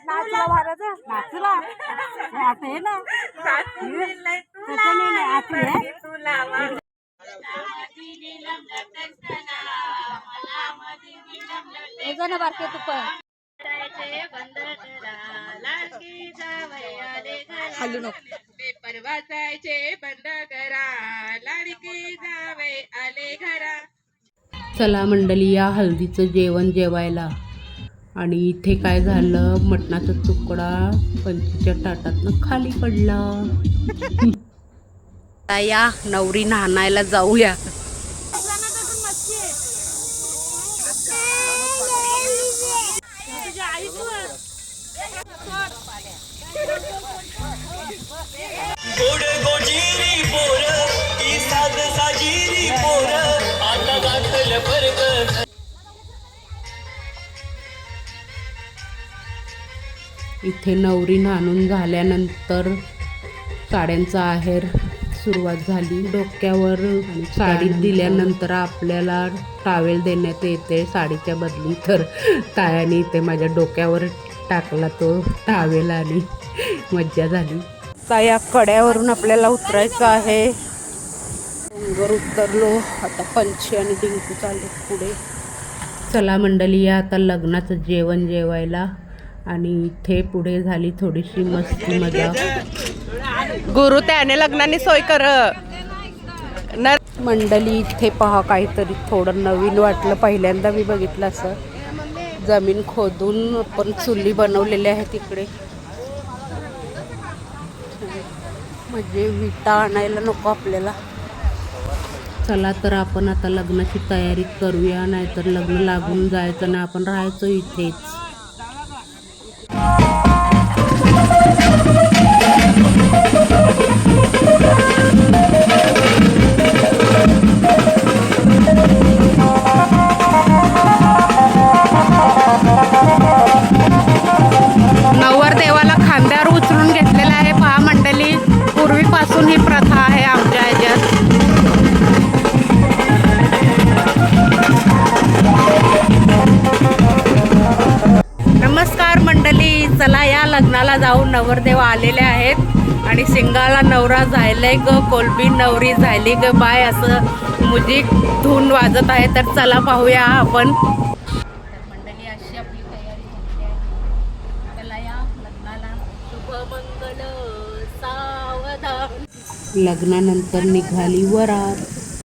नाचला भारत नाचला आता हे ना ना बारके तू पण खालू नको पेपर वाचायचे बंद करा लाडकी जावे आले घरा. चला मंडळी या हल्दीचं जेवण जेवायला. आणि इथे काय झालं, मटणाचा तुकडा पंचीच्या ताटातनं खाली पडला. या नवरी न्हाणायला जाऊया. गोड गोजिरी पोर ती साध साजिरी पोर आता गाठल बर्ग. इथे नवरी न्हाणून झाल्यानंतर साड्यांचा आहेर सुरुवात झाली. डोक्यावर साडी दिल्यानंतर आपल्याला टावेल देण्यात येते साडीच्या बदली. तर तायाने इथे माझ्या डोक्यावर टाकला तो टावेल आणि मज्जा झाली. या कड्यावरून आपल्याला उतरायचं आहे. डोंगर उतरलो, आता पंची आणि डिंकू चालले पुढे. चला मंडळी या आता लग्नाचं जेवण जेवायला. आणि इथे पुढे झाली थोडीशी मस्ती मजा. गुरु त्याने लग्नाने सोय कर. मंडळी इथे पहा काहीतरी थोडं नवीन वाटलं. पहिल्यांदा मी बघितलं असं. जमीन खोदून आपण चुली बनवलेल्या आहेत तिकडे. म्हणजे विटा आणायला नको आपल्याला. चला तर आपण आता लग्नाची तयारी करूया, नाहीतर लग्न लागून जायचं ना आपण राहायचं इथेच. नवरदेवाला खांद्यावर उचलून घेतलेला आहे पहा मंडळी. पूर्वीपासून ही प्रथा आहे आमच्या ह्याच्यात. नमस्कार मंडळी, चला या लग्नाला जाऊन नवरदेव आलेले आहेत आणि सिंगाला नवरा झालाय ग, कोलबी नवरी झाली ग बाय, असं म्युझिक धून वाजत आहे. तर चला पाहूया आपण. मंडळी अशी आपली तयारी झाली आहे. चला या लग्नाला. शुभमंगल सावधान. लग्नानंतर निघाली वरात.